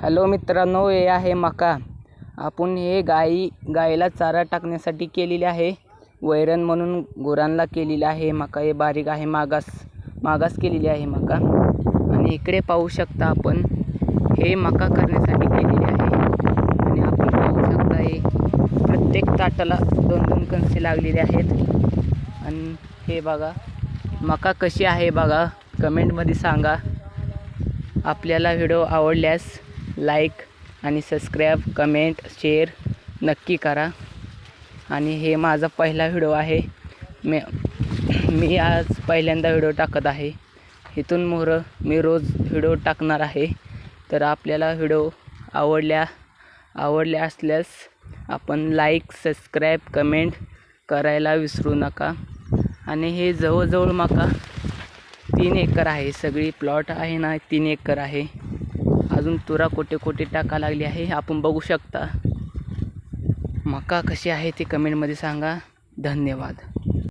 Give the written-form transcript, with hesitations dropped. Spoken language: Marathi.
हॅलो मित्रांनो, हे आहे मका. आपण हे गाईला चारा टाकण्यासाठी केलेले आहे. वैरण म्हणून गुरांना केलेले आहे. मका हे बारीक आहे, मागास केलेली आहे मका. आणि इकडे पाहू शकता आपण, हे मका करण्यासाठी केलेले आहे. आणि आपण पाहू शकता हे प्रत्येक ताटाला 2-2 कणसे लागलेले आहेत. आणि हे बघा मका कशी आहे बघा, कमेंटमध्ये सांगा. आपल्याला व्हिडिओ आवडल्यास लाईक आणि सबस्क्राईब, कमेंट, शेअर नक्की करा. आणि हे माझा पहिला व्हिडिओ आहे. मी आज पहिल्यांदा व्हिडिओ टाकत आहे. इथून मोहर मी रोज व्हिडिओ टाकणार आहे. तर आपल्याला व्हिडिओ आवडल्या असल्यास आपण लाईक, सबस्क्राईब, कमेंट करायला विसरू नका. आणि हे जवळजवळ मका 3 एकर आहे. सगळी प्लॉट आहे ना, 3 एकर आहे. अजून तुरा कोटे टाका लागली आहे. आपण बघू शकता. मका कशी आहे ते कमेंटमध्ये सांगा. धन्यवाद.